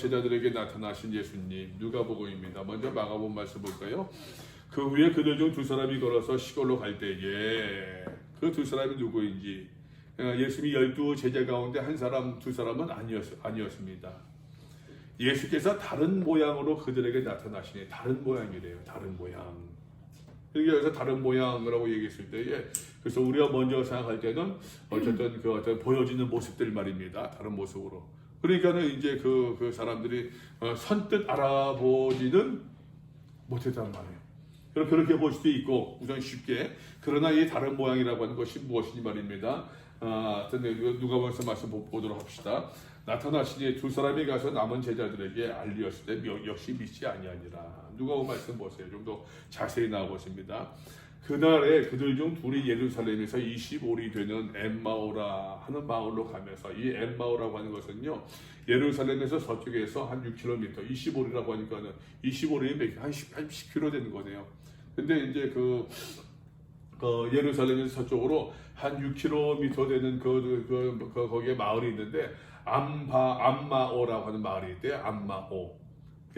제자들에게 나타나신 예수님, 누가복음입니다. 먼저 마가복음 말씀 볼까요? 그 후에 그들 중 두 사람이 걸어서 시골로 갈 때에 그 두 사람이 누구인지, 예수님이 12 제자 가운데 한 사람, 두 사람은 아니었습니다. 예수께서 다른 모양으로 그들에게 나타나시니, 다른 모양이래요. 다른 모양. 여기서 다른 모양이라고 얘기했을 때에, 그래서 우리가 먼저 생각할 때는 어쨌든 그 어떤 보여지는 모습들 말입니다. 다른 모습으로. 그러니까는 이제 그 사람들이 선뜻 알아보지는 못했단 말이에요. 그렇게 볼 수도 있고, 우선 쉽게. 그러나 이 다른 모양이라고 하는 것이 무엇인지 말입니다. 누가복음서 말씀 보도록 합시다. 나타나시니 두 사람이 가서 남은 제자들에게 알리었을 때 역시 믿지 아니하니라. 누가복음 말씀 보세요. 좀 더 자세히 나오고 있습니다. 그날에 그들 중 둘이 예루살렘에서 25리 되는 엠마오라 하는 마을로 가면서, 이 엠마오라고 하는 것은요, 예루살렘에서 서쪽에서 한 6km, 25리라고 하니까는 25리면 한 10km 되는 거네요. 근데 이제 예루살렘에서 서쪽으로 한 6km 되는 거기에 마을이 있는데, 암마오라고 하는 마을이 있대요. 암마오.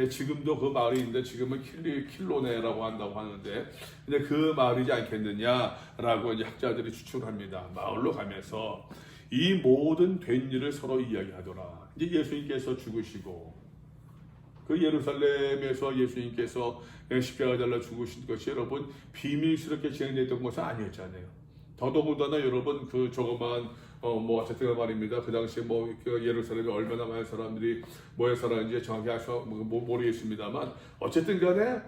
지금도 그 마을이 있는데 지금은 킬로네라고 한다고 하는데, 근데 그 마을이지 않겠느냐라고 이제 학자들이 추측합니다. 마을로 가면서 이 모든 된 일을 서로 이야기하더라. 이제 예수님께서 죽으시고, 그 예루살렘에서 예수님께서 십자가 달라 죽으신 것이 여러분 비밀스럽게 진행됐던 것은 아니었잖아요. 더더군다나 여러분 그 조그만 어쨌든 말입니다. 그 당시에 예루살렘에 얼마나 많은 사람들이 모여 살았는지 정확히 모르겠습니다만, 어쨌든 간에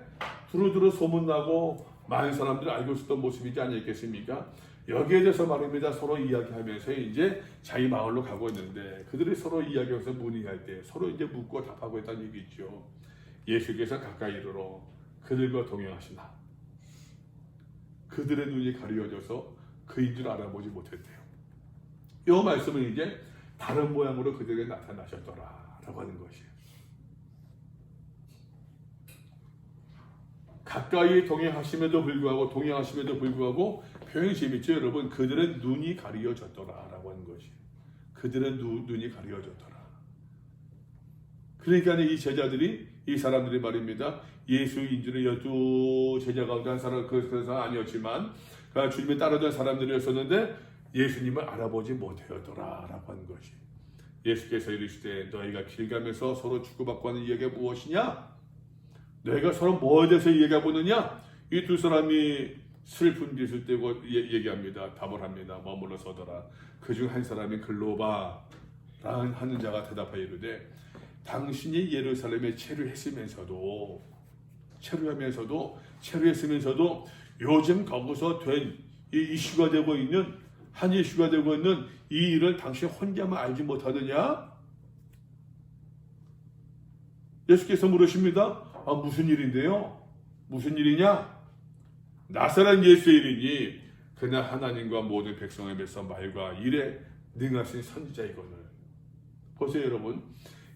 두루두루 소문나고 많은 사람들이 알고 있었던 모습이지 아니겠습니까? 여기에 대해서 말입니다. 서로 이야기하면서 이제 자기 마을로 가고 있는데, 그들이 서로 이야기하면서 문의할 때 서로 이제 묻고 답하고 있다는 얘기죠. 예수께서 가까이 이르러 그들과 동행하시나 그들의 눈이 가려져서 그인 줄 알아보지 못했대요. 이 말씀은 이제 다른 모양으로 그들에게 나타나셨더라라고 하는 것이에요. 가까이 동행하심에도 불구하고 표현이 재밌죠, 여러분. 그들의 눈이 가려졌더라라고 하는 것이에요. 그들의 눈이 가려졌더라. 그러니까 이 제자들이, 이 사람들이 말입니다. 예수인 줄은 12 제자 가운데 한 사람, 그 사람 아니었지만 주님에 따르던 사람들이었었는데 예수님을 알아보지 못하였더라라고 하는 것이. 예수께서 이르시되 너희가 길 가면서 서로 주고받고 하는 이야기가 무엇이냐? 너희가 서로 뭐에 대해서 이야기하고 있느냐? 이 두 사람이 슬픈 빛을 떼고 얘기합니다. 답을 합니다. 머물러 서더라. 그중 한 사람이 글로바 하는 자가 대답하여 이르되 당신이 예루살렘에 체류했으면서도 요즘 거기서 된 이 이슈가 되고 있는 이 일을 당신 혼자만 알지 못하느냐? 예수께서 물으십니다. 무슨 일인데요? 무슨 일이냐? 나사렛 예수의 일이니 그날 하나님과 모든 백성에 대해서 말과 일에 능하신 선지자이거늘. 보세요, 여러분.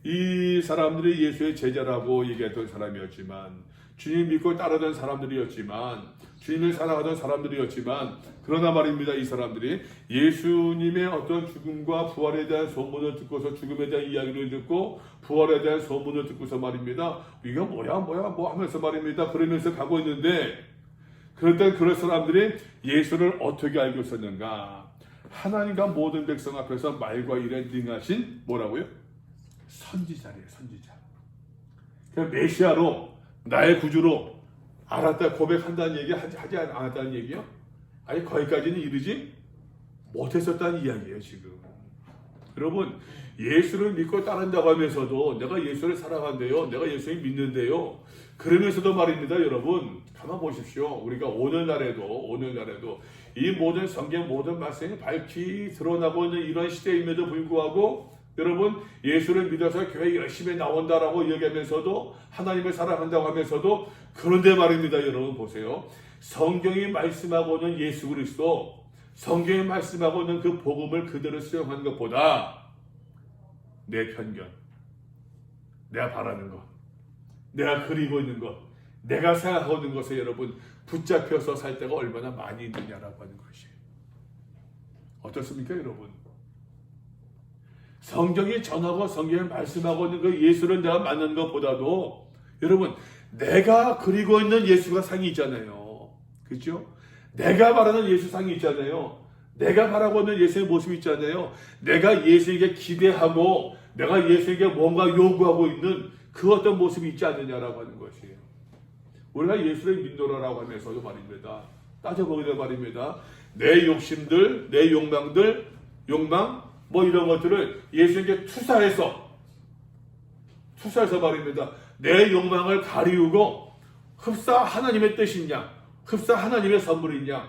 이 사람들이 예수의 제자라고 얘기했던 사람이었지만, 주님 믿고 따르던 사람들이었지만, 주님을 사랑하던 사람들이었지만, 그러나 말입니다. 이 사람들이 예수님의 어떤 죽음과 부활에 대한 소문을 듣고서, 죽음에 대한 이야기를 듣고 부활에 대한 소문을 듣고서 말입니다. 이거 뭐야 하면서 말입니다. 그러면서 가고 있는데, 그럴 때 그런 사람들이 예수를 어떻게 알고 있었는가? 하나님과 모든 백성 앞에서 말과 일에 능하신 뭐라고요? 선지자래요. 선지자. 그냥 메시아로, 나의 구주로 알았다 고백한다는 얘기 하지 않았다는 얘기요? 아니 거기까지는 이르지 못했었다는 이야기예요. 지금 여러분, 예수를 믿고 따른다고 하면서도 내가 예수를 사랑한대요, 내가 예수를 믿는데요, 그러면서도 말입니다. 여러분 가만 보십시오. 우리가 오늘날에도 이 모든 성경 모든 말씀이 밝히 드러나고 있는 이런 시대임에도 불구하고, 여러분 예수를 믿어서 교회 열심히 나온다라고 얘기하면서도 하나님을 사랑한다고 하면서도, 그런데 말입니다. 여러분 보세요. 성경이 말씀하고는 예수 그리스도, 성경이 말씀하고는 그 복음을 그대로 수용하는 것보다 내 편견, 내가 바라는 것, 내가 그리고 있는 것, 내가 생각하고 있는 것에 여러분 붙잡혀서 살 때가 얼마나 많이 있느냐라고 하는 것이에요. 어떻습니까, 여러분? 성경이 전하고 성경이 말씀하고 있는 그 예수를 내가 만나는 것보다도 여러분 내가 그리고 있는 예수가 상이 있잖아요. 그렇죠? 내가 바라는 예수 상이 있잖아요. 내가 바라고 있는 예수의 모습이 있잖아요. 내가 예수에게 기대하고 내가 예수에게 뭔가 요구하고 있는 그 어떤 모습이 있지 않느냐라고 하는 것이에요. 우리가 예수를 믿노라라고 하면서도 말입니다. 따져보게 말입니다. 내 욕심들, 내 욕망들, 욕망 뭐 이런 것들을 예수에게 투사해서 말입니다. 내 욕망을 가리우고 흡사 하나님의 뜻이냐, 흡사 하나님의 선물이냐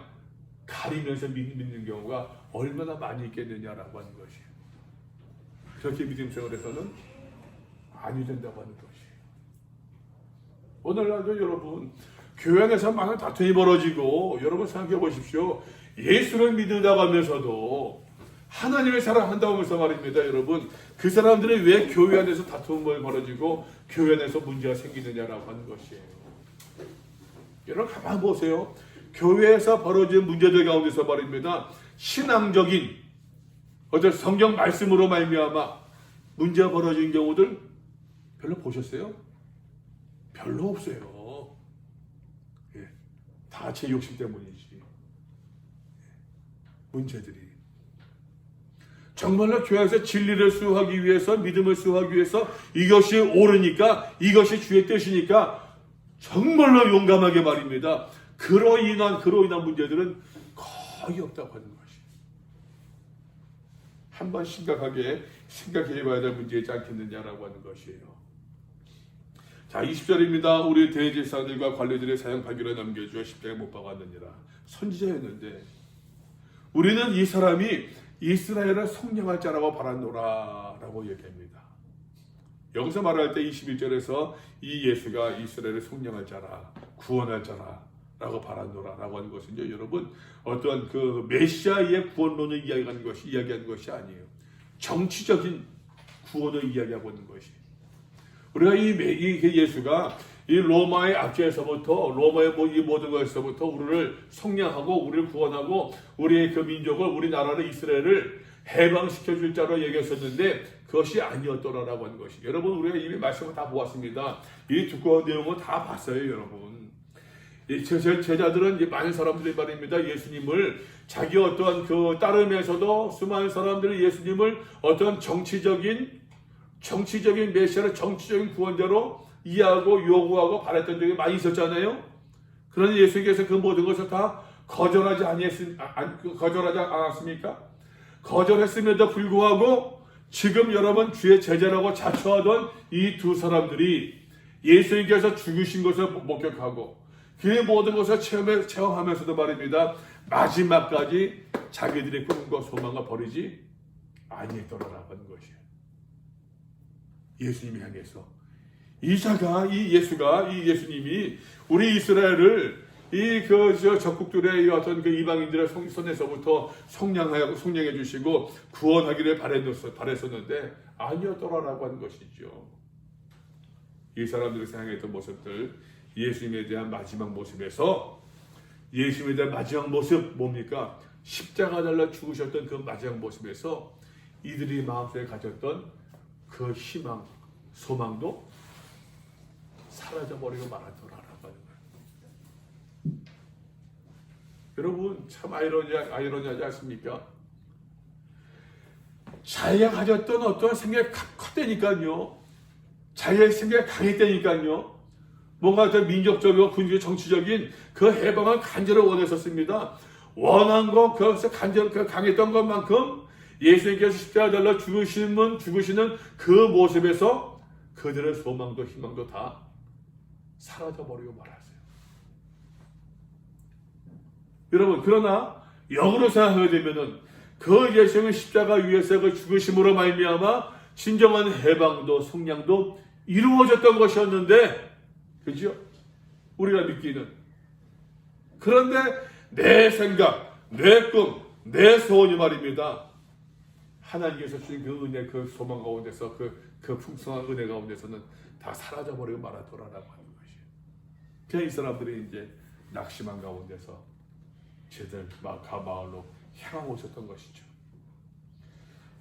가리면서 믿는 경우가 얼마나 많이 있겠느냐라고 하는 것이에요. 그렇게 믿음 생활에서는 아니 된다고 하는 것이에요. 오늘날도 여러분 교회 안에서 많은 다툼이 벌어지고 여러분 생각해 보십시오. 예수를 믿는다고 하면서도 하나님의 사랑한다고 하면서 말입니다. 여러분 그 사람들이 왜 교회 안에서 다툼이 벌어지고 교회 안에서 문제가 생기느냐라고 하는 것이에요. 여러분 가만히 보세요. 교회에서 벌어진 문제들 가운데서 말입니다. 신앙적인 어떤 성경 말씀으로 말미암아 문제가 벌어진 경우들 별로 보셨어요? 별로 없어요. 예, 다 제 욕심 때문이지. 문제들이 정말로 교회에서 진리를 수호하기 위해서 믿음을 수호하기 위해서 이것이 옳으니까 이것이 주의 뜻이니까 정말로 용감하게 말입니다. 그로 인한 문제들은 거의 없다고 하는 것이. 한번 심각하게 생각해 봐야 될 문제이지 않겠느냐라고 하는 것이에요. 자, 20절입니다. 우리 대제사장들과 관리들의 사형 판결을 남겨주어 십자가에 못 박았느니라. 선지자였는데 우리는 이 사람이 이스라엘을 속량할 자라고 바랐노라 라고 얘기합니다. 여기서 말할 때 21절에서 이 예수가 이스라엘을 속량할 자라, 구원할 자라 라고 바랐노라 라고 하는 것은요, 여러분 어떤 그 메시아의 구원론을 이야기하는 것이 아니에요. 정치적인 구원을 이야기하고 있는 것이. 우리가 이 예수가 이 로마의 압제에서부터 로마의 이 모든 것에서부터 우리를 속량하고 우리를 구원하고 우리의 그 민족을 우리나라를 이스라엘을 해방시켜 줄 자로 얘기했었는데 그것이 아니었더라라고 하는 것이. 여러분 우리가 이미 말씀을 다 보았습니다. 이 두꺼운 내용을 다 봤어요, 여러분. 이 제자들은 많은 사람들이 말입니다. 예수님을 자기 어떠한 그 따르면서도 수많은 사람들이 예수님을 어떤 정치적인 메시아를 정치적인 구원자로 이해하고 요구하고 바랬던 적이 많이 있었잖아요. 그러나 예수께서 그 모든 것을 다 거절하지 않았습니까? 거절했음에도 불구하고 지금 여러분 주의 제자라고 자처하던 이 두 사람들이 예수님께서 죽으신 것을 목격하고 그 모든 것을 체험하면서도 말입니다. 마지막까지 자기들의 꿈과 소망을 버리지 아니했더라라고 하는 것이에요. 예수님이 향해서 이 예수님이 우리 이스라엘을 적국들의 어떤 그 이방인들의 손에서부터 속량해 주시고 구원하기를 바랬었는데 아니었더라라고 하는 것이죠. 이 사람들이 생각했던 모습들, 예수님에 대한 마지막 모습에서 예수님에 대한 마지막 모습 뭡니까? 십자가 달라 죽으셨던 그 마지막 모습에서 이들이 마음속에 가졌던 그 희망, 소망도 사라져버리고 말았더라라고 하는 거예요. 여러분 참 아이러니하지 않습니까? 자기가 가졌던 어떤 생각이 컸다니까요. 자기의 생각이 강했다니까요. 뭔가 더 민족적이고 군주의 정치적인 그 해방을 간절히 원했었습니다. 원한 것, 그것을 간절히 강했던 것만큼 예수님께서 십자가 달라 죽으시는 그 모습에서 그들의 소망도 희망도 다 사라져버리고 말았어요. 여러분 그러나 역으로 생각하게 되면은 그 예수님의 십자가 위에서 그 죽으심으로 말미암아 진정한 해방도 속량도 이루어졌던 것이었는데, 그죠? 우리가 믿기는. 그런데 내 생각, 내 꿈, 내 소원이 말입니다. 하나님께서 주신 그 은혜, 그 소망 가운데서 그 풍성한 은혜 가운데서는 다 사라져버리고 말았더라라고 하는 것이에요. 그냥 이 사람들이 이제 낙심한 가운데서 제들 마을로 향하고 있었던 것이죠.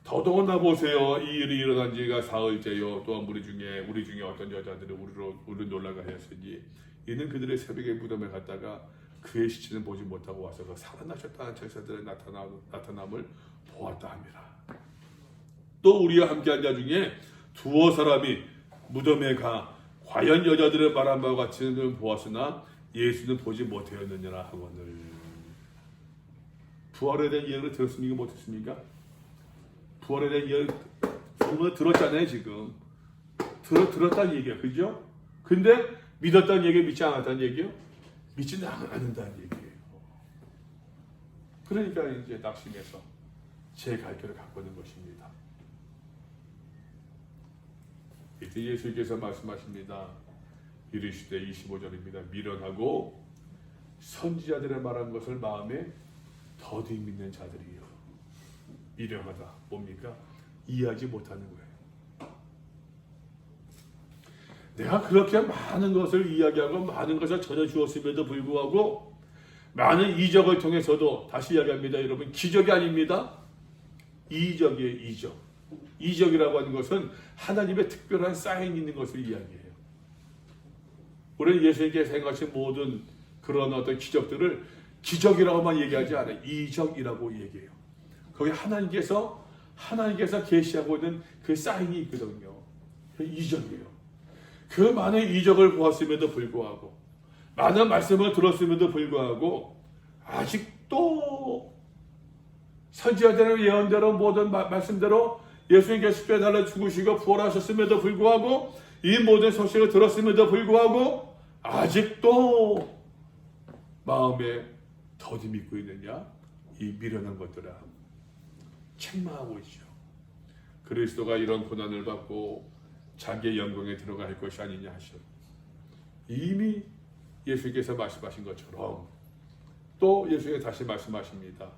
더더구나 보세요. 이 일이 일어난 지가 사흘째요. 또한 우리 중에 어떤 여자들이 우리를 놀라게 하였으니 이는 그들의 새벽에 무덤에 갔다가 그의 시체는 보지 못하고 와서 살아나셨다는 천사들의 나타남을 보았다 합니다. 또 우리와 함께한 자 중에 두어 사람이 무덤에 가 과연 여자들의 말한 바와 같이는 보았으나 예수는 보지 못하였느냐라 하거늘. 부활에 대한 이야기를 들었습니까? 못했습니까? 부활에 대한 이야기 정말 들었잖아요. 지금 들었다는 얘기야, 그죠? 근데 믿었다는 얘기, 믿지 않았다는 얘기요? 믿지는 않는다는 얘기예요. 그러니까 이제 낙심해서 제 갈 길을 갖고 있는 것입니다. 이때 예수께서 말씀하십니다. 이르시되 25절입니다. 미련하고 선지자들의 말한 것을 마음에 더디 믿는 자들이요. 미련하다. 뭡니까? 이해하지 못하는 거예요. 내가 그렇게 많은 것을 이야기하고 많은 것을 전해주었음에도 불구하고 많은 이적을 통해서도 다시 이야기합니다. 여러분, 기적이 아닙니다. 이적이에요. 이적. 이적이라고 하는 것은 하나님의 특별한 사인이 있는 것을 이야기해요. 우리는 예수님께서 행하신 모든 그런 어떤 기적들을 기적이라고만 얘기하지 않아요. 이적이라고 얘기해요. 거기 하나님께서 계시하고 있는 그 사인이 있거든요. 그 이적이에요. 그 많은 이적을 보았음에도 불구하고 많은 말씀을 들었음에도 불구하고 아직도 선지자들의 예언대로 모든 말씀대로 예수님께서 십자가에 죽으시고 부활하셨음에도 불구하고 이 모든 소식을 들었음에도 불구하고 아직도 마음에 더디 믿고 있느냐? 이 미련한 것들아 책망하고 있죠. 그리스도가 이런 고난을 받고 자기의 영광에 들어갈 것이 아니냐 하셔. 이미 예수께서 말씀하신 것처럼 또 예수께서 다시 말씀하십니다.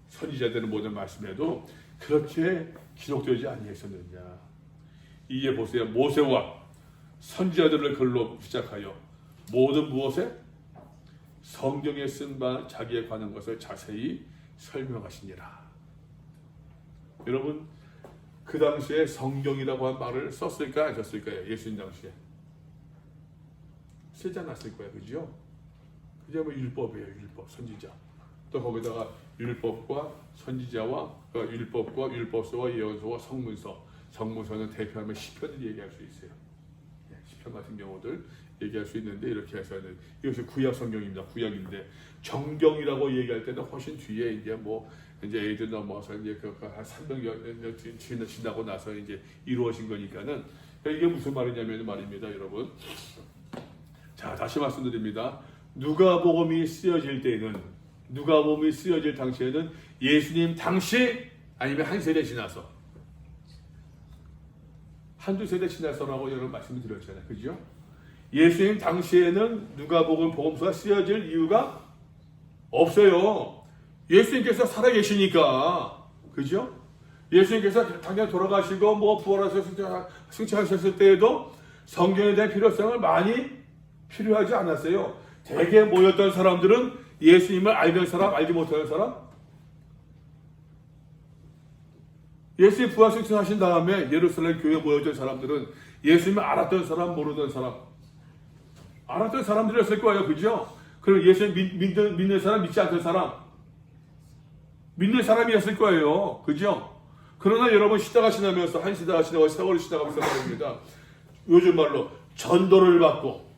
선지자들은 모든 말씀에도 그렇게 기록되지 아니했었느냐. 이에 보세요. 모세와 선지자들을 글로 시작하여 모든 무엇에? 성경에 쓴 바 자기에 관한 것을 자세히 설명하시니라. 여러분, 그 당시에 성경이라고 한 말을 썼을까요? 안 썼을까요? 예수님 당시에 쓰지 않았을 거예요. 그죠? 그게 뭐 율법이에요. 율법, 선지자. 또 거기다가 율법과 선지자와 율법과 율법서와 예언서와 성문서는 대표하면 시편을 얘기할 수 있어요. 시편 같은 경우들 얘기할 수 있는데 이렇게 해서는 이것이 구약 성경입니다. 구약인데 정경이라고 얘기할 때는 훨씬 뒤에 이제 애들 넘어서 이제 한 300년 지나고 나서 이제 이루어진 거니까는 이게 무슨 말이냐면 말입니다, 여러분. 자, 다시 말씀드립니다. 누가복음이 쓰여질 당시에는 예수님 당시 아니면 한 세대 지나서 한두 세대 지나서라고 여러분 말씀을 드렸잖아요. 그죠? 예수님 당시에는 누가복음 복음서가 쓰여질 이유가 없어요. 예수님께서 살아계시니까. 그죠? 예수님께서 당장 돌아가시고 부활하셔서 승천하셨을 때에도 성경에 대한 필요성을 많이 필요하지 않았어요. 대개 모였던 사람들은 예수님을 알던 사람, 알지 못하는 사람. 예수님 부활 승천하신 다음에 예루살렘 교회에 모였던 사람들은 예수님을 알았던 사람, 모르던 사람. 알았던 사람들이었을 거예요. 그죠? 그리고 예수님 믿는 사람, 믿지 않던 사람. 믿는 사람이었을 거예요. 그죠? 그러나 여러분, 시대가 지나면서 한 시대가 지나고 세월이 지나가면서 말입니다. 요즘 말로 전도를 받고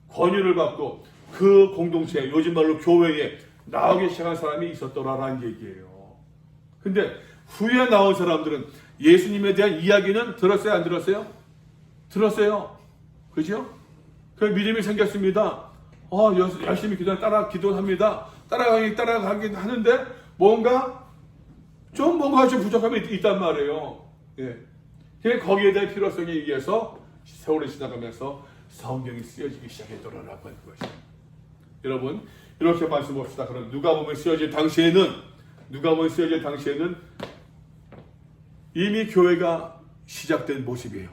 권유를 받고 그 공동체, 요즘 말로 교회에 나오기 시작한 사람이 있었더라라는 얘기예요. 근데 후에 나온 사람들은 예수님에 대한 이야기는 들었어요? 안 들었어요? 들었어요. 그죠? 그 믿음이 생겼습니다. 열심히 기도합니다. 따라가긴 하는데 뭔가 좀 부족함이 있단 말이에요. 예. 거기에 대한 필요성에 의해서 세월이 지나가면서 성경이 쓰여지기 시작했더라라고 하는 것이에요. 여러분, 이렇게 말씀합시다. 그럼 누가복음이 쓰여질 당시에는 이미 교회가 시작된 모습이에요.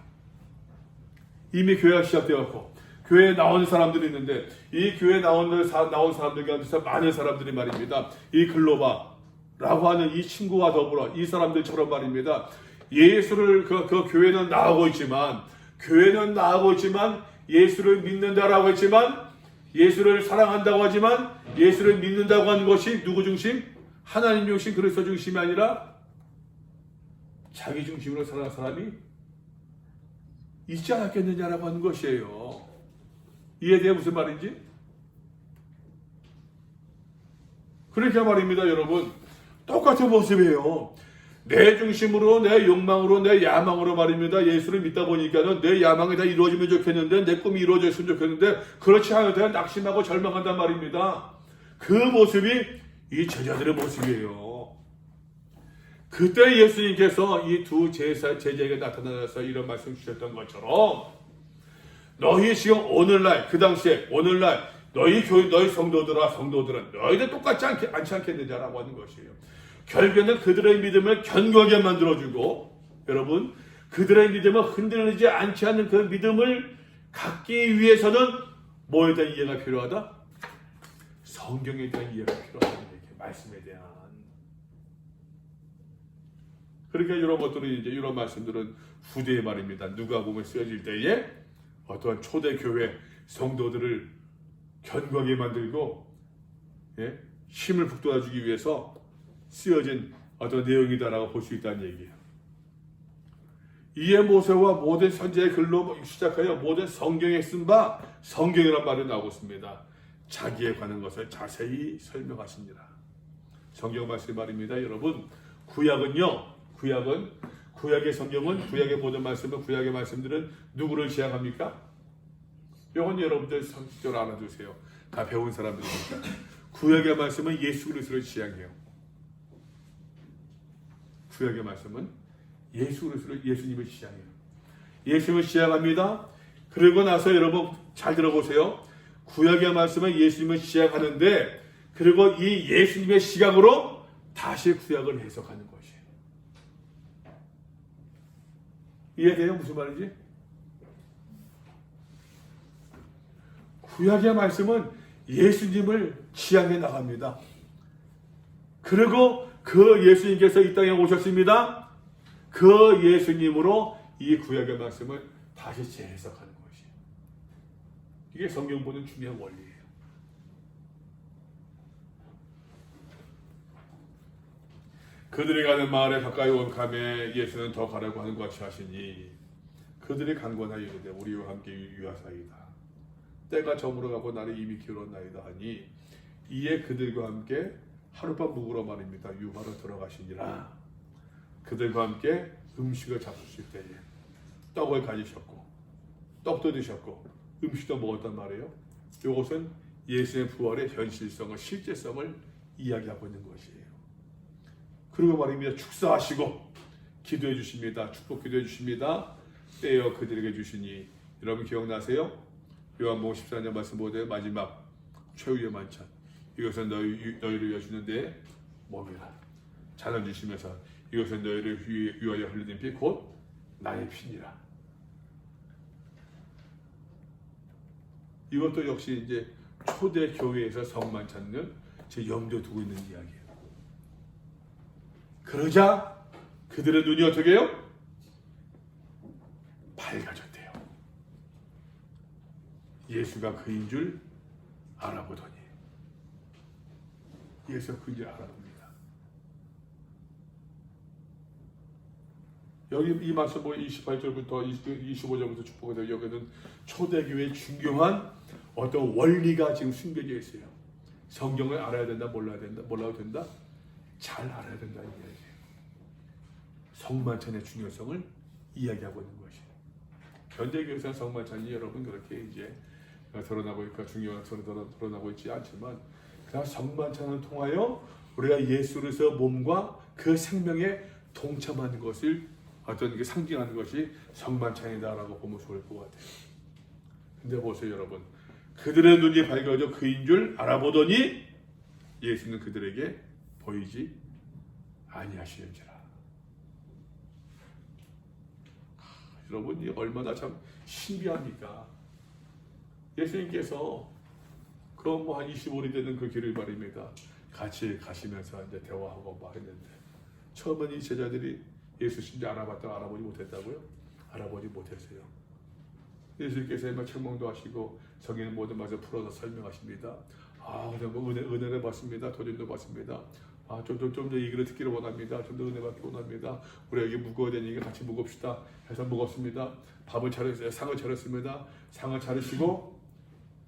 이미 교회가 시작되었고 교회에 나온 사람들이 있는데 이 교회에 나온 사람들 가운데서 많은 사람들이 말입니다. 이 글로바 라고 하는 이 친구와 더불어 이 사람들처럼 말입니다. 예수를 그 교회는 나가고 있지만 예수를 믿는다라고 했지만 예수를 사랑한다고 하지만 예수를 믿는다고 하는 것이 누구 중심? 하나님 중심, 그리스도 중심이 아니라 자기 중심으로 살아가는 사람이 있지 않았겠느냐라고 하는 것이에요. 이해돼요? 무슨 말인지? 그러니까 말입니다, 여러분. 똑같은 모습이에요. 내 중심으로, 내 욕망으로, 내 야망으로 말입니다. 예수를 믿다 보니까는 내 야망이 다 이루어지면 좋겠는데, 내 꿈이 이루어졌으면 좋겠는데, 그렇지 않을 때 낙심하고 절망한단 말입니다. 그 모습이 이 제자들의 모습이에요. 그때 예수님께서 이 두 제자에게 나타나서 이런 말씀 주셨던 것처럼, 너희 지금 오늘날, 그 당시에 오늘날 너희 교인, 너희 성도들은 너희들 똑같지 않지 않겠느냐라고 하는 것이에요. 결국에는 그들의 믿음을 견고하게 만들어주고, 여러분, 그들의 믿음을 흔들리지 않지 않는 그 믿음을 갖기 위해서는 뭐에 대한 이해가 필요하다? 성경에 대한 이해가 필요하다는 얘기예요. 말씀에 대한. 그러니까 이런 것들은 이제 이런 말씀들은 후대의 말입니다. 누가복음에 쓰여질 때에 어떠한 초대교회 성도들을 견고하게 만들고 힘을 북돋아주기 위해서 쓰여진 어떤 내용이다라고 볼 수 있다는 얘기예요. 이에 모세와 모든 선지자의 글로 시작하여 모든 성경에 쓴 바 성경이란 말이 나오고 있습니다. 자기에 관한 것을 자세히 설명하십니다. 성경 말씀 말입니다. 여러분, 구약의 성경은, 구약의 모든 말씀은, 구약의 말씀들은 누구를 지향합니까? 이건 여러분들 상식적으로 알아두세요. 다 배운 사람들이니까. 구약의 말씀은 예수 그리스도를 지향해요. 구약의 말씀은 예수님을 지향해요. 예수님을 지향합니다. 그러고 나서 여러분 잘 들어보세요. 구약의 말씀은 예수님을 지향하는데, 그리고 이 예수님의 시각으로 다시 구약을 해석하는 것이에요. 이해돼요? 무슨 말인지? 구약의 말씀은 예수님을 지향해 나갑니다. 그리고 그 예수님께서 이 땅에 오셨습니다. 그 예수님으로 이 구약의 말씀을 다시 재해석하는 것이에요. 이게 성경 보는 중요한 원리예요. 그들이 가는 마을에 가까이 온 감에 예수는 더 가라고 하는 것 같이 하시니 그들이 강권하여 이르되 우리와 함께 유하사이다. 때가 저물어가고 날이 이미 기울었나이다 하니 이에 그들과 함께 하룻밤 묵으러 말입니다. 유하로 들어가시니라. 그들과 함께 음식을 잡수실 때에 떡을 가지셨고 떡도 드셨고 음식도 먹었단 말이에요. 이것은 예수의 부활의 현실성을, 실제성을 이야기하고 있는 것이에요. 그리고 말입니다. 축사하시고 기도해 주십니다. 축복 기도해 주십니다. 떼어 그들에게 주시니, 여러분 기억나세요? 요한복음 14장 말씀 보되 마지막 최후의 만찬, 이것은 너희를 위하여 주는 내 몸이라. 잔을 주시면서 이것은 너희를 위하여 흘리는 피 곧 나의 피니라. 이것도 역시 이제 초대 교회에서 성만찬을 제 염두에 두고 있는 이야기예요. 그러자 그들의 눈이 어떻게 해요? 밝아졌대요. 예수가 그인 줄 알아보더니. 예수가 그인 줄 알아봅니다. 여기 이 말씀 28절부터 25절부터 축복을 해요. 여기는 초대교회의 중요한 어떤 원리가 지금 숨겨져 있어요. 성경을 알아야 된다, 몰라도 된다? 잘 알아야 된다는 이야기예요. 성만찬의 중요성을 이야기하고 있는 것이에요. 현대교회에서 성만찬이 여러분 그렇게 이제 드러나고 있고 중요한 드러나고 있지 않지만, 그냥 성만찬을 통하여 우리가 예수 그리스도의 몸과 그 생명에 동참하는 것을 어떤 게 상징하는 것이 성만찬이다라고 보면 좋을 것 같아요. 근데 보세요, 여러분. 그들의 눈이 밝아져 그인 줄 알아보더니 예수는 그들에게 보이지 아니하시는지라. 여러분, 이 얼마나 참 신비합니까? 예수님께서 그런 한 25리 되는 그 길을 말입니다. 같이 가시면서 이제 대화하고 막 했는데 처음엔 이 제자들이 예수 신지 알아봤다가 알아보지 못했다고요? 알아보지 못했어요. 예수께서 막 책망도 하시고 성경의 모든 말을 풀어서 설명하십니다. 뭐 은혜를 받습니다. 도전도 받습니다. 좀 더 얘기를 듣기를 원합니다. 좀 더 은혜 받기 원합니다. 우리 여기 무거워야 되니까 같이 무겁시다. 해서 무겁습니다. 밥을 차렸어요. 상을 차렸습니다. 상을 차리시고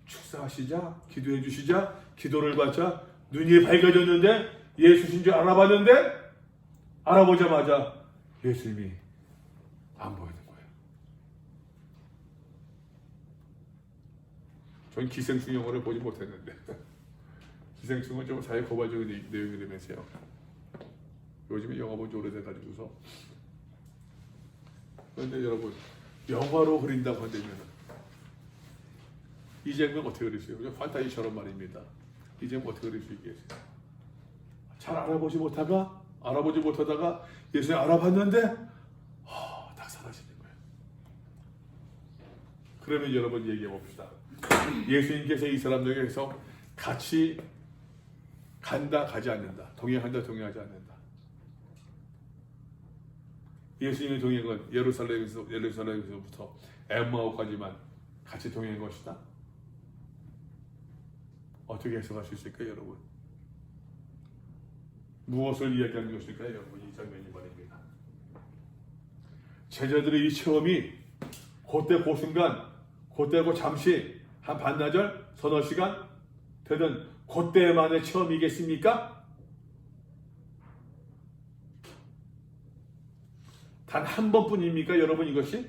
축사하시자, 기도해 주시자, 기도를 받자 눈이 밝아졌는데 예수신 줄 알아봤는데 알아보자마자 예수님이 안 보이는 거예요. 전 기생충 영화를 보지 못했는데 기생충은 좀 사회 고발적인 내용이라면서요. 요즘에 영화 본 지 오래돼가지고서. 그런데 여러분 영화로 그린다고 한다면 이 장면 어떻게 그릴 수 있어요? 판타지처럼 말입니다. 이 장면 어떻게 그릴 수 있겠어요? 잘 알아보지 못하다가 예수님 알아봤는데 다 사라지는 거예요. 그러면 여러분 얘기해 봅시다. 예수님께서 이 사람들에게서 같이 간다 가지 않는다, 동행한다 동행하지 않는다. 예수님의 동행은 예루살렘에서부터 엠마오까지만 같이 동행한 것이다. 어떻게 해석할 수 있을까요, 여러분? 무엇을 이야기하는 것일까요, 여러분? 이 장면이 말입니다. 제자들의 이 체험이 그때 그 순간, 그때고 잠시 한 반나절, 서너 시간 되는 그때만의 체험이겠습니까? 단 한 번뿐입니까, 여러분? 이것이?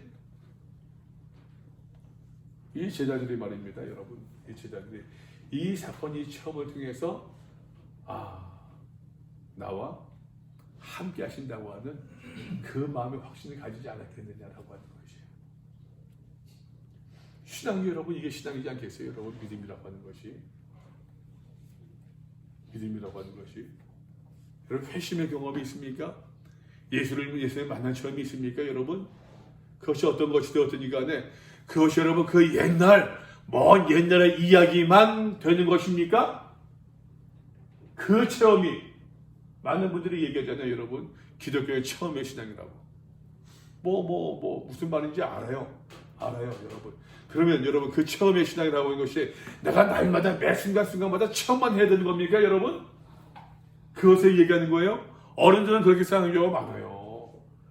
이 제자들이 말입니다, 여러분. 이 제자들이 이 사건, 이 체험을 통해서 나와 함께 하신다고 하는 그 마음의 확신을 가지지 않았겠느냐라고 하는 것이에요. 신앙이 여러분, 이게 신앙이지 않겠어요? 여러분, 믿음이라고 하는 것이. 믿음이라고 하는 것이. 여러분, 회심의 경험이 있습니까? 예수를 만난 체험이 있습니까, 여러분? 그것이 어떤 것이 되었든지 간에 그것이 여러분 그 먼 옛날의 이야기만 되는 것입니까? 그 체험이 많은 분들이 얘기하잖아요, 여러분. 기독교의 처음의 신앙이라고. 무슨 말인지 알아요, 여러분. 그러면 여러분 그 처음의 신앙이라고 하는 것이 내가 날마다 매 순간순간마다 처음만 해야 되는 겁니까, 여러분? 그것을 얘기하는 거예요? 어른들은 그렇게 생각하는 경우가 많아요.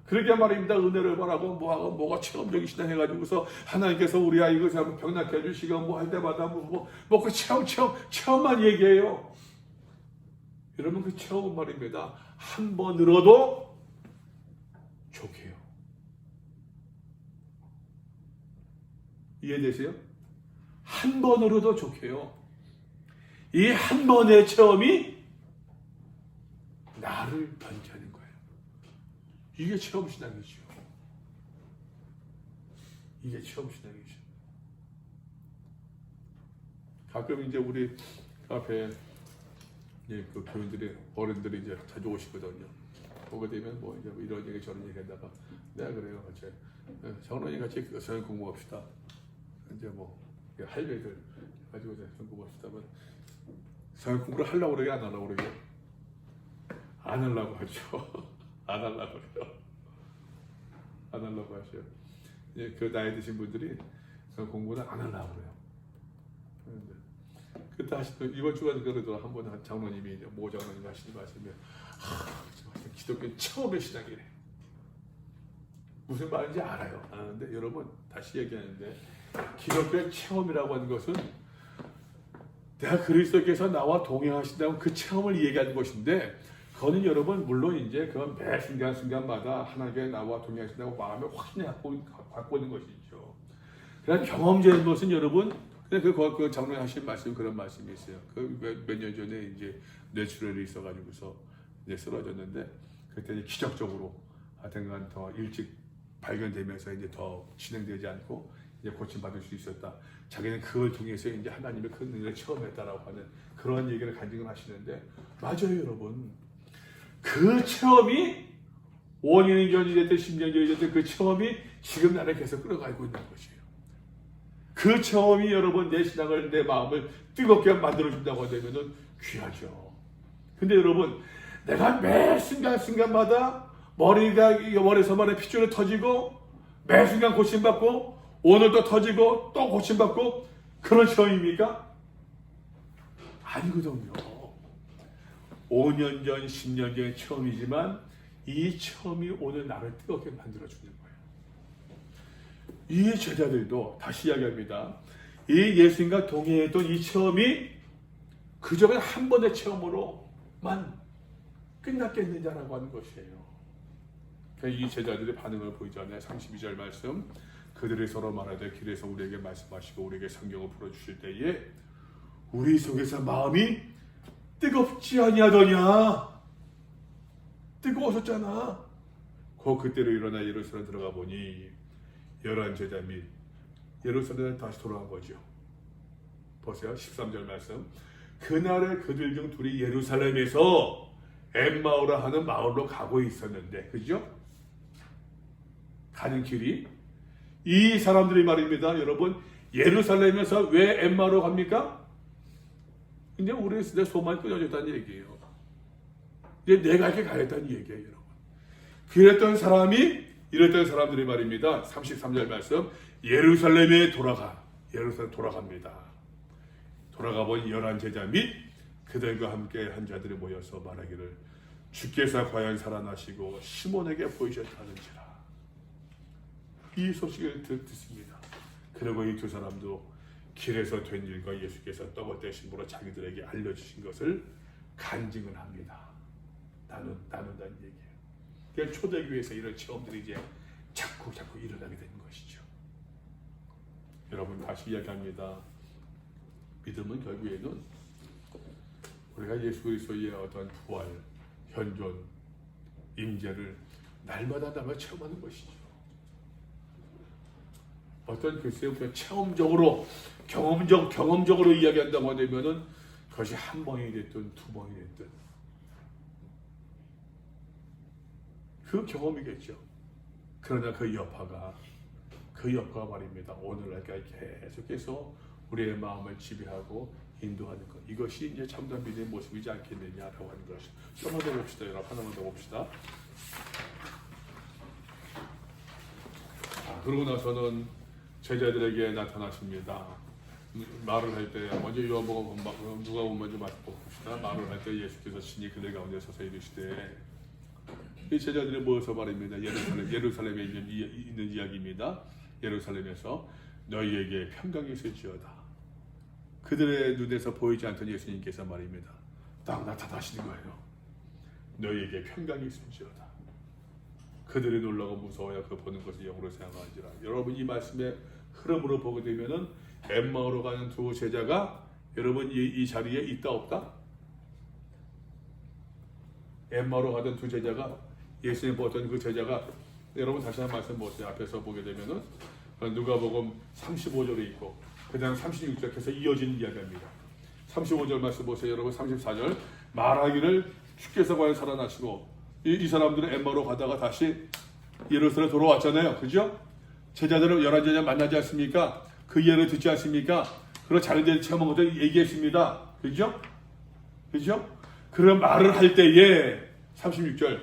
그렇게 말입니다. 은혜를 바라고 뭐가 체험적인 신앙 해가지고서 하나님께서 우리 아이 이거 병낫게 해주시고 할 때마다 그 체험만 얘기해요. 여러분 그 체험은 말입니다. 한 번으로도 좋게요. 이해되세요? 한 번으로도 좋게요. 이 한 번의 체험이 나를 변케하는 거예요. 이게 체험 신앙이죠. 이게 체험 신앙이죠. 가끔 이제 우리 카페에 그 교인들이 어른들이 이제 자주 오시거든요. 보게 되면 이제 이런 얘기 저런 얘기 하다가 내가 그래요, 같이 장로님 같이 성경 공부합시다. 이제 할배들 가지고 이제 성경 공부합시다면 성경 공부를 하려고 그러게 안 하려고 그러게? 안 하려고 하죠. 안 하려고 해요. 안 하려고 하셔요. 그 나이 드신 분들이 공부는 안 하려고 그래요. 그때 이번 주간에 그래도 한번 장로님이 이제 모 장로님 하시는 말씀에 기독교 처음의 신앙이래. 무슨 말인지 알아요. 아는데 여러분 다시 얘기하는데 기독교의 체험이라고 하는 것은 내가 그리스도께서 나와 동행하신다는 그 체험을 얘기하는 것인데 그거는 여러분 물론 이제 그건 매 순간순간마다 하나님께 나와 동행하신다고 마음에 확신을 갖고 있는 것이죠. 그러나 경험적인 것은 여러분 그 장로님 하신 말씀 그런 말씀이 있어요. 그 몇 년 전에 이제 뇌출혈이 있어가지고서 이제 쓰러졌는데 그때 이제 기적적으로 하여튼간 더 일찍 발견되면서 이제 더 진행되지 않고 이제 고침받을 수 있었다. 자기는 그걸 통해서 이제 하나님의 큰 은혜를 체험했다라고 하는 그런 얘기를 간증을 하시는데 맞아요, 여러분. 그 체험이 5년 전이 됐든 10년 전이 됐든 그 체험이 지금 나를 계속 끌어가고 있는 것이에요. 그 체험이 여러분 내 신앙을 내 마음을 뜨겁게 만들어준다고 하면은 귀하죠. 근데 여러분, 내가 매 순간순간마다 머리에서 핏줄이 터지고 매 순간 고침받고 오늘도 터지고 또 고침받고 그런 시험입니까? 아니거든요. 5년 전, 10년 전의 처음이지만 이 처음이 오늘 나를 뜨겁게 만들어주는 거예요. 이 제자들도 다시 이야기합니다. 이 예수님과 동행했던 이 처음이 그저 한 번의 체험으로만 끝났겠느냐라고 하는 것이에요. 이 제자들의 반응을 보이잖아요. 32절 말씀. 그들이 서로 말하되 길에서 우리에게 말씀하시고 우리에게 성경을 풀어주실 때에 우리 속에서 마음이 뜨겁지 아니하더냐. 뜨거워졌잖아. 그때로 일어나 예루살렘 들어가 보니 11 제자 및 예루살렘에 다시 돌아간 거죠. 보세요. 13절 말씀. 그날에 그들 중 둘이 예루살렘에서 엠마오라 하는 마을로 가고 있었는데, 그죠? 가는 길이 이 사람들이 말입니다. 여러분, 예루살렘에서 왜 엠마오로 갑니까? 이제 우리의 소망이 끊어졌다는 얘기예요. 이제 내가 이렇게 가야겠다는 얘기예요, 여러분. 이랬던 사람들이 말입니다. 33절 말씀. 예루살렘에 돌아갑니다. 돌아가 본 11 제자 및 그들과 함께 한 자들이 모여서 말하기를 주께서 과연 살아나시고 시몬에게 보이셨다는지라. 이 소식을 듣습니다. 그리고 이 두 사람도 길에서 된 일과 예수께서 떡을 떼심으로 자기들에게 알려주신 것을 간증을 합니다. 나눈다는 얘기예요. 그러니까 초대교회에서 이런 체험들이 이제 자꾸 일어나게 되는 것이죠. 여러분, 다시 이야기합니다. 믿음은 결국에는 우리가 예수 그리스도의 어떤 부활, 현존, 임재를 날마다 체험하는 것이죠. 어떤 글쎄요, 체험적으로, 경험적으로 이야기한다고 하면은 그것이 한 번이 됐든 두 번이 됐든 그 경험이겠죠. 그러나 그 여파가 말입니다. 오늘날까지 계속해서 우리의 마음을 지배하고 인도하는 것. 이것이 이제 참된 믿음의 모습이지 않겠느냐라고 하는 것이. 하나만 더 봅시다. 여러분, 하나만 더 봅시다. 그러고 나서는 제자들에게 나타나십니다. 말을 할 때 먼저 누가복음 먼저 봅시다. 말을 할 때 예수께서 친히 그들 가운데 서서 이르시되, 이 제자들이 모여서 말입니다. 예루살렘에 있는 이야기입니다. 예루살렘에서 너희에게 평강이 있을지어다. 그들의 눈에서 보이지 않던 예수님께서 말입니다. 딱 나타나시는 거예요. 너희에게 평강이 있을지어다. 그들이 놀라고 무서워야 그 보는 것을 영으로 생각하지라. 여러분, 이 말씀의 흐름으로 보게 되면은 엠마오로 가는 두 제자가 여러분 이 자리에 있다 없다? 엠마오로 가던 두 제자가 예수님 보던 그 제자가 여러분 다시 한 말씀 보세요. 앞에서 보게 되면은 누가복음 35절에 있고 그다음 36절에서 이어지는 이야기입니다. 35절 말씀 보세요. 여러분 34절 말하기를 주께서 과연 살아나시고 이 사람들은 엠마오로 가다가 다시 예루살렘 돌아왔잖아요. 그죠? 제자들은 11제자 만나지 않습니까? 그 이야기를 듣지 않습니까? 그런 자기들 체험한 것들 얘기했습니다. 그죠? 그죠? 그런 말을 할 때에 36절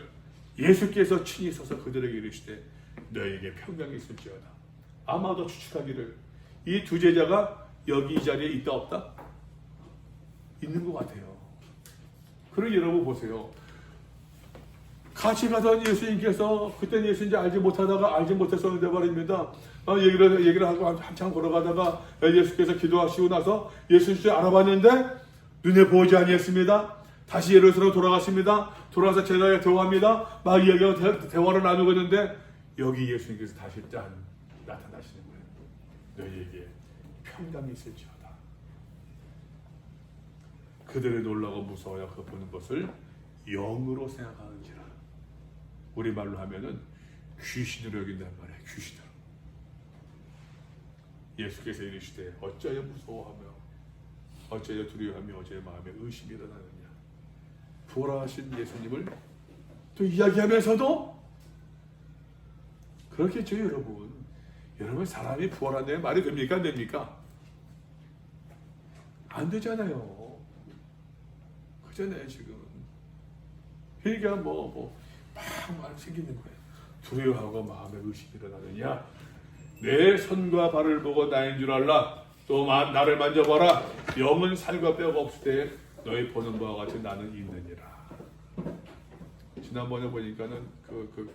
예수께서 친히 서서 그들에게 이르시되 너에게 평강이 있을지어다. 아마도 추측하기를 이 두 제자가 여기 이 자리에 있다 없다? 있는 것 같아요. 그럼 여러분 보세요. 같이 가던 예수님께서 그때는 예수인지 알지 못했었는데 말입니다. 얘기를 하고 한참 걸어가다가 예수께서 기도하시고 나서 예수님을 알아봤는데 눈에 보이지 아니했습니다. 다시 예루살렘으로 돌아갔습니다. 돌아가서 제자에게 대화합니다. 막 이야기하고 대화를 나누고 있는데 여기 예수님께서 다시 나타나시는 거예요. 너희에게 평강이 있을지어다. 그들이 놀라고 무서워야 그 보는 것을 영으로 생각하는지라. 우리말로 하면은 귀신으로 여긴단 말이에요. 귀신으로. 예수께서 이르시되 어찌하여 무서워하며 어찌하여 두려워하며 어찌하여 마음에 의심이 일어나느냐. 부활하신 예수님을 또 이야기하면서도 그렇겠죠. 여러분 사람이 부활한다에 말이 됩니까? 안 됩니까? 안 되잖아요. 그잖아요. 지금 그러니까 막 생기는 거예요. 두려워하고 마음에 의심이 일어나느냐? 내 손과 발을 보고 나인 줄 알라. 또 나를 만져봐라. 영은 살과 뼈가 없을 때 너희 보는 바와 같이 나는 있느니라. 지난번에 보니까는 그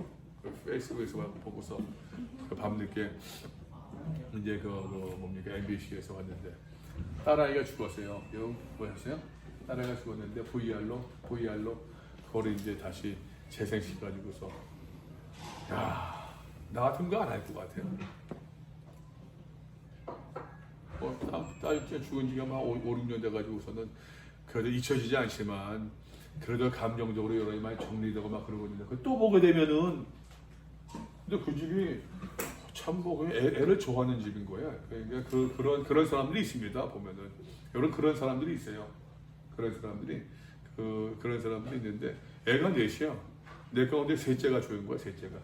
페이스북에서 보고서 밤늦게 이제 뭡니까 MBC에서 왔는데 딸아이가 죽었어요. 여러분 보셨어요? 딸아이가 죽었는데 VR로 그거를 이제 다시 재생시켜가지고서 야, 나 같은 거 안 할 것 같아요. 딸 죽은 지가 막 5, 6년 돼가지고서는 그래도 잊혀지지 않지만 그래도 감정적으로 여러 많이 정리되고 막 그러고 있는데 또 보게 되면은 근데 그 집이 참 애를 좋아하는 집인 거야. 그러니까 그런 사람들이 있습니다. 보면은 여러분 그런 사람들이 있어요. 그런 사람들이 있는데 애가 넷이야. 내 가운데 셋째가 좋은 거야. 셋째가.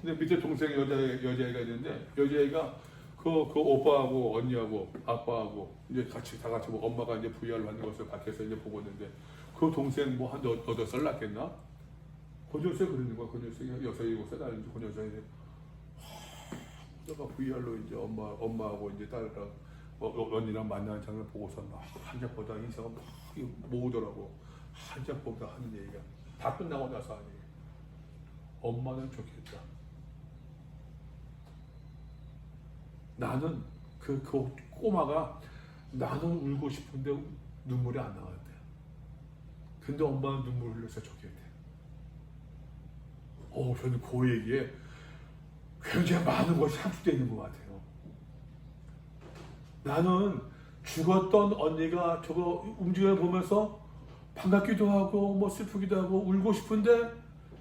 근데 밑에 동생 여자애가 있는데 여자애가 그 오빠하고 언니하고 아빠하고 이제 다 같이 엄마가 이제 VR로 하는 것을 밖에서 이제 보고 있는데 그 동생 한 8살 낳겠나? 그 녀석이 그러는 거야. 그 녀석이 6, 7살 나는지 그 녀석이 내가 VR로 이제 엄마하고 이제 딸이랑 언니랑 만나는 장면을 보고서 막 한장 보다 인상을 막 모으더라고. 한장 보다 하는 얘기가 다 끝나고 나서 하는 얘기. 엄마는 좋겠다. 나는 그 꼬마가 나는 울고 싶은데 눈물이 안 나왔대. 근데 엄마는 눈물 흘려서 좋겠대. 저는 그 얘기에 굉장히 많은 것이 함축되어 있는 것 같아요. 나는 죽었던 언니가 저거 움직여 보면서 반갑기도 하고 슬프기도 하고 울고 싶은데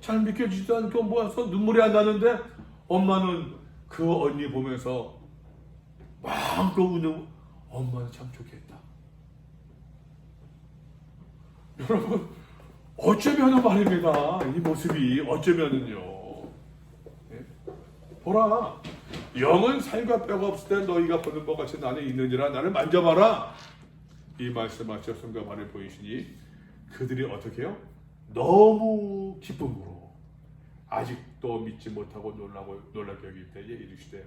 잘 믿겨지지도 않고 모아서 눈물이 안 나는데 엄마는 그 언니 보면서 마음껏 우는 엄마는 참 좋겠다. 여러분 어쩌면은 말입니다. 이 모습이 어쩌면은요. 네? 보라. 영은 살과 뼈가 없을 때 너희가 보는 것 같이 나는 있느니라. 나를 만져봐라. 이 말씀하셔 손과 발을 보이시니 그들이 어떻게 해요? 너무 기쁨으로 아직도 믿지 못하고 놀랍게 여길 때에 이르시되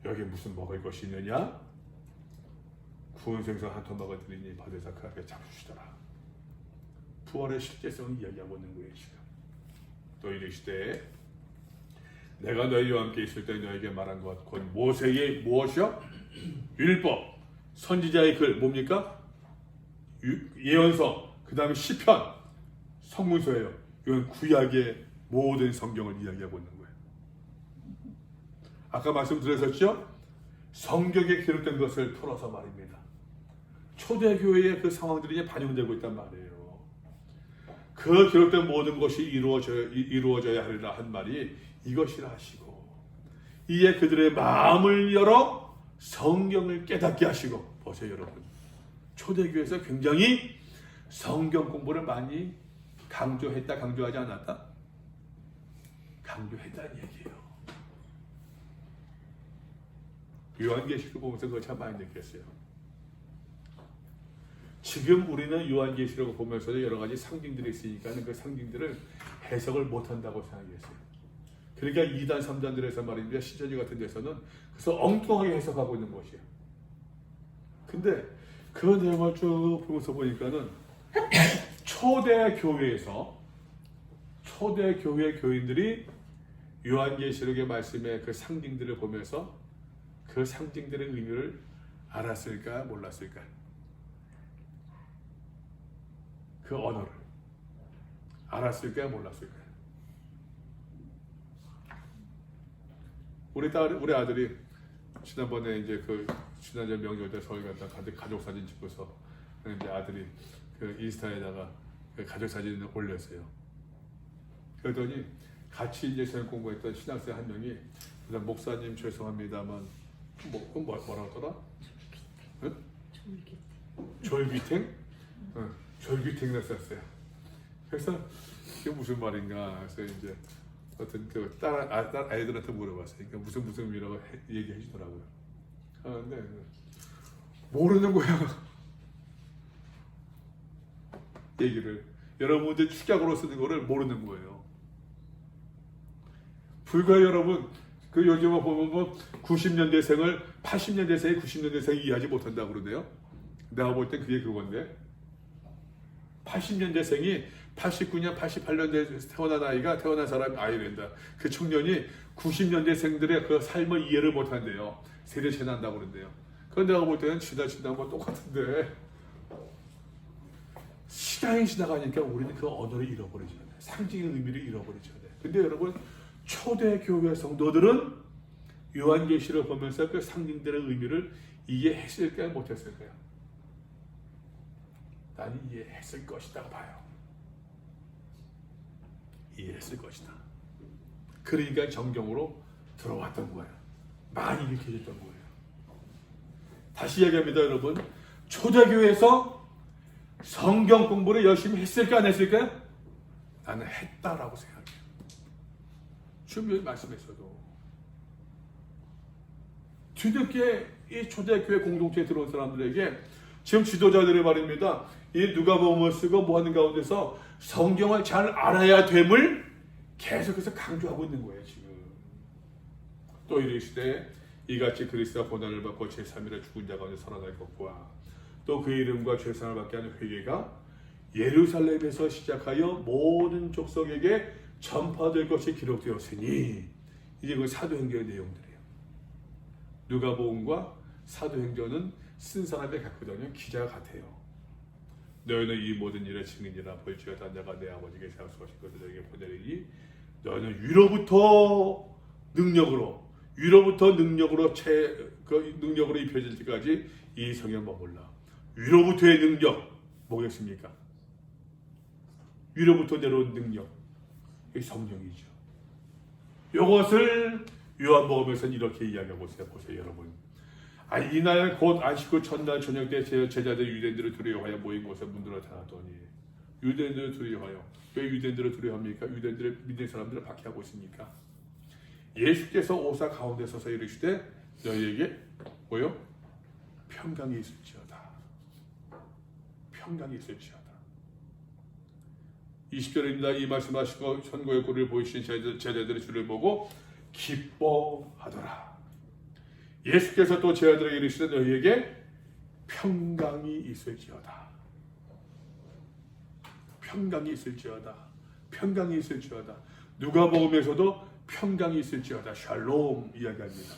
여기 무슨 먹을 것이 있느냐? 구운 생선 한 토막을 드리니 받으사 그 앞에 잡수시더라. 부활의 실제성을 이야기하고 있는 거예요. 지금. 또 이르시되 내가 너희와 함께 있을 때 너에게 말한 것 곧 모세의 무엇이요? 율법, 선지자의 글 뭡니까? 예언서, 그 다음에 시편, 성문서예요. 이건 구약의 모든 성경을 이야기하고 있는 거예요. 아까 말씀드렸었죠? 성경에 기록된 것을 풀어서 말입니다. 초대교회의 그 상황들이 이제 반영되고 있단 말이에요. 그 기록된 모든 것이 이루어져야 하리라 한 말이 이것이라 하시고 이에 그들의 마음을 열어 성경을 깨닫게 하시고 보세요 여러분. 초대교회에서 굉장히 성경 공부를 많이 강조하지 않았다? 강조했다는 얘기예요. 요한계시록 보면서 그거 참 많이 느꼈어요. 지금 우리는 요한계시록을 보면서도 여러 가지 상징들이 있으니까 그 상징들을 해석을 못한다고 생각했어요. 그러니까 2단, 3단들에서 말입니다. 신천지 같은 데서는 그래서 엉뚱하게 해석하고 있는 것이에요. 근데 그 내용을 쭉 보면서 보니까는 초대 교회 교인들이 요한계시록의 말씀의 그 상징들을 보면서 그 상징들의 의미를 알았을까 몰랐을까? 그 언어를 알았을까 몰랐을까? 우리 아들이 지난번에 이제 지난주 명절 때 서울 갔다 가족 사진 찍고서 이제 아들이 그 인스타에다가 그 가족 사진을 올렸어요. 그러더니 같이 이제 저녁 공부했던 신학생 한 명이 목사님 죄송합니다만 뭐라 하더라? 졸기탱? 졸기탱 났었어요. 그래서 이게 무슨 말인가? 그래서 이제 어떤 딸 아이들한테 물어봤어요. 그러니까 무슨 의미라고 얘기해 주더라고요. 근데 모르는 거야. 얘기를 여러분들 축약으로 쓰는 거를 모르는 거예요. 불과 여러분 그 요즘에 보면 뭐 90년대생을 80년대생이 90년대생이 이해하지 못한다고 그러네요. 내가 볼 땐 그게 그건데 80년대생이 89년, 88년대에 태어난 사람이 아이랜다. 그 청년이 90년대생들의 그 삶을 이해를 못한대요. 세대 차이난다고 그러는데요. 그건 내가 볼 때는 지나치는 건 똑같은데 시간이 지나가니까 우리는 그 언어를 잃어버리잖아요. 상징의 의미를 잃어버리잖아요. 근데 여러분 초대교회 성도들은 요한계시를 보면서 그 상징들의 의미를 이해했을까요? 못했을까요? 나는 이해했을 것이다 봐요. 이해했을 것이다. 그러니까 정경으로 들어왔던 거예요. 많이 익혀졌던 거예요. 다시 이야기합니다, 여러분. 초대교회에서 성경 공부를 열심히 했을까 안 했을까요? 나는 했다라고 생각해요. 주님 말씀에서도 뒤늦게 이 초대교회 공동체에 들어온 사람들에게 지금 지도자들의 말입니다. 이 누가복음을 쓰고 뭐하는 가운데서 성경을 잘 알아야 됨을 계속해서 강조하고 있는 거예요. 지금 또 이르시되 이같이 그리스도가 고난을 받고 제3일에 죽은 자 가운데 살아날 것과 또 그의 이름과 죄상을 받게 하는 회개가 예루살렘에서 시작하여 모든 족속에게 전파될 것이 기록되었으니 이제 그 사도행전의 내용들이에요. 누가복음과 사도행전은 쓴 사람의 같거든요. 기자가 같아요. 너희는 이 모든 일의 증인이라 볼지어다 내가 내 아버지께 약속하신 것을 너희에게 보내리니 너희는 위로부터 능력으로 입혀질 때까지 이 성에 머물라. 위로부터의 능력 뭐겠습니까? 위로부터 내려온 능력 이 성령이죠. 이것을 요한복음에서는 이렇게 이야기하고 있어요. 보세요, 여러분. 이날 곧 안식 후 첫날 저녁 때 제자들이 유대인들을 두려워하여 모인 곳에 문들어 닫았더니 유대인들을 두려워하여 왜 유대인들을 두려워합니까? 유대인들을 믿는 사람들을 박해하고 있으니까. 예수께서 오사 가운데 서서 이르시되 너희에게 뭐요? 평강이 있을지어다. 평강이 있을지어다. 20절입니다. 이 말씀하시고 천국의 꼴을 보이신 제자들이 주를 보고 기뻐하더라. 예수께서 또 제자들에게 이르시되 너희에게 평강이 있을지어다. 평강이 있을지어다. 평강이 있을지어다. 누가복음에서도 평강이 있을지어다. 샬롬 이야기합니다.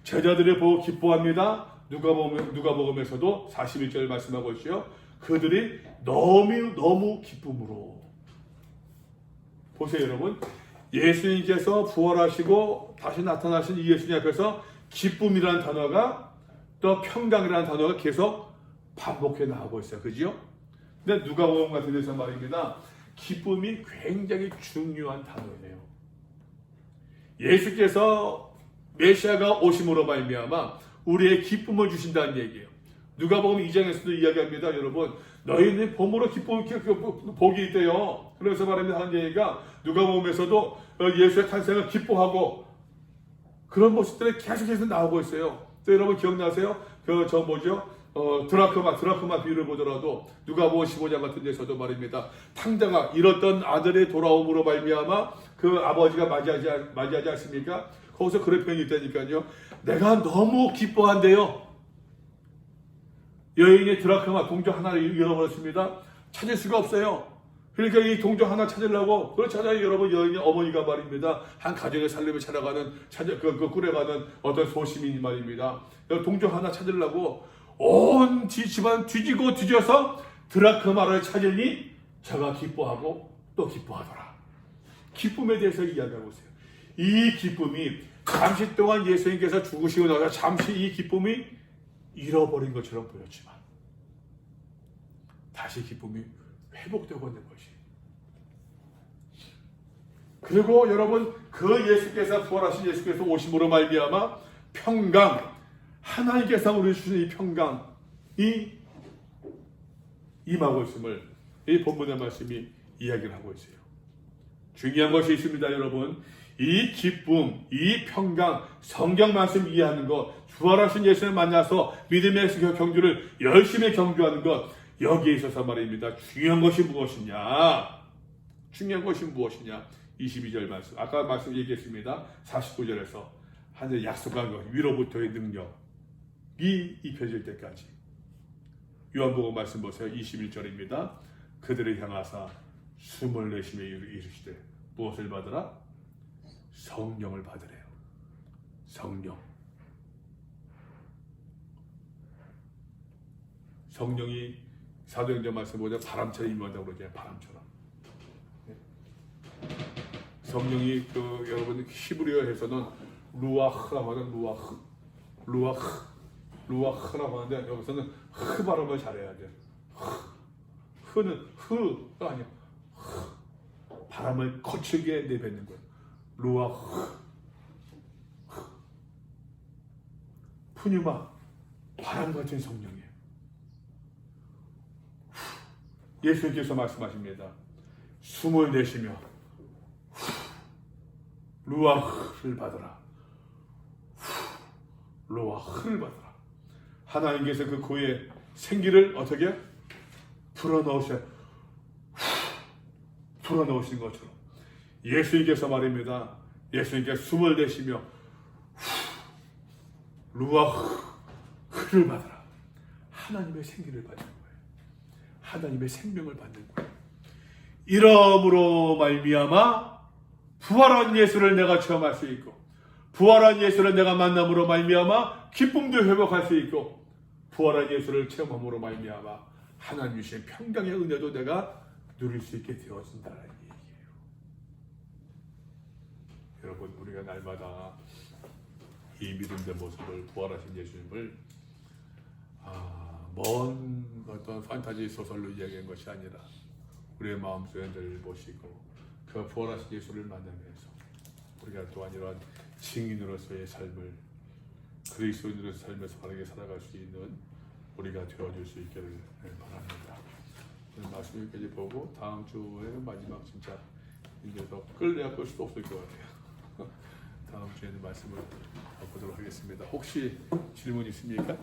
제자들을 보고 기뻐합니다. 누가복음에서도 41절 말씀하고 있어요. 그들이 너무 기쁨으로. 보세요, 여러분. 예수님께서 부활하시고 다시 나타나신 이 예수님 앞에서 기쁨이라는 단어가 또 평강이라는 단어가 계속 반복해 나오고 있어요. 그죠? 근데 누가복음 같은 데서 말입니다. 기쁨이 굉장히 중요한 단어예요. 예수께서 메시아가 오심으로 말미암아 우리의 기쁨을 주신다는 얘기예요. 누가복음 2장에서도 이야기합니다. 여러분, 너희는 봄으로 복이 있대요. 그래서 말합니다. 하는 얘기가 누가복음에서도 예수의 탄생을 기뻐하고 그런 모습들이 계속해서 나오고 있어요. 또 여러분 기억나세요? 드라크마 비유를 보더라도 누가복음 15장 같은 데서도 말입니다. 탕자가 잃었던 아들의 돌아옴으로 말미암아 그 아버지가 맞이하지 않습니까? 거기서 그런 표현이 있다니까요. 내가 너무 기뻐한데요. 여인이 드라크마 동전 하나를 잃어버렸습니다. 찾을 수가 없어요. 그러니까 이 동전 하나 찾으려고 그걸 찾아요. 여러분, 여인이 어머니가 말입니다. 한 가정의 살림을 꾸려가는 어떤 소시민이 말입니다. 동전 하나 찾으려고 온 집안 뒤지고 뒤져서 드라크마를 찾으니 저가 기뻐하고 또 기뻐하더라. 기쁨에 대해서 이야기하고 있어요. 이 기쁨이 잠시 동안 예수님께서 죽으시고 나서 잠시 이 기쁨이 잃어버린 것처럼 보였지만 다시 기쁨이 회복되고 있는 것이. 그리고 여러분, 그 예수께서 부활하신 예수께서 오심으로 말미암아 평강, 하나님께서 우리 주신 이 평강이 임하고 있음을 이 본문의 말씀이 이야기를 하고 있어요. 중요한 것이 있습니다, 여러분. 이 기쁨, 이 평강, 성경 말씀 이해하는 것, 부활하신 예수를 만나서 믿음의 경주를 열심히 경주하는 것, 여기에 있어서 말입니다. 중요한 것이 무엇이냐? 중요한 것이 무엇이냐? 22절 말씀. 아까 말씀 얘기했습니다. 49절에서 하늘 약속한 것, 위로부터의 능력이 입혀질 때까지. 요한복음 말씀 보세요. 21절입니다. 그들을 향하사 숨을 내쉬며 이르시되 무엇을 받으라? 성령을 받으래요. 성령. 성령이 사도행전 말씀 보자 바람처럼 임한다고 그러잖아요. 바람처럼. 성령이 여러분 히브리어에서는 루아흐라고 하는 루아흐라고 하는데 여기서는 흐 발음을 잘해야 돼요. 흐는 흐가 아니야. 바람을 거칠게 내뱉는 거예요. 루아흐. 푸뉴마 바람 같은 성령이에요. 예수님께서 말씀하십니다. 숨을 내쉬며 루아흐를 받으라. 루아흐를 받으라. 하나님께서 그 고의 생기를 어떻게 불어넣으신 것처럼 예수님께서 말입니다. 예수님께서 숨을 내쉬며 루아흐를 받으라. 하나님의 생기를 받는 거예요. 하나님의 생명을 받는 거예요. 이러므로 말미암아 부활한 예수를 내가 체험할 수 있고 부활한 예수를 내가 만남으로 말미암아 기쁨도 회복할 수 있고 부활한 예수를 체험함으로 말미암아 하나님 주신 평강의 은혜도 내가 누릴 수 있게 되어진다는 얘기예요. 여러분 우리가 날마다 이 믿음의 모습을 부활하신 예수님을 먼 어떤 판타지 소설로 이야기한 것이 아니라 우리의 마음속에 늘 모시고 그 부활하신 예수를 만나면서 우리가 또한 이러한 증인으로서의 삶을 그리스도인으로서의 삶에서 바르게 살아갈 수 있는 우리가 되어줄 수 있기를 바랍니다. 오늘 말씀 여기까지 보고 다음 주에는 마지막 진짜 이제 더 끌려야 끌 수도 없을 것 같아요. 다음 주에는 말씀을 보도록 하겠습니다. 혹시 질문 있습니까?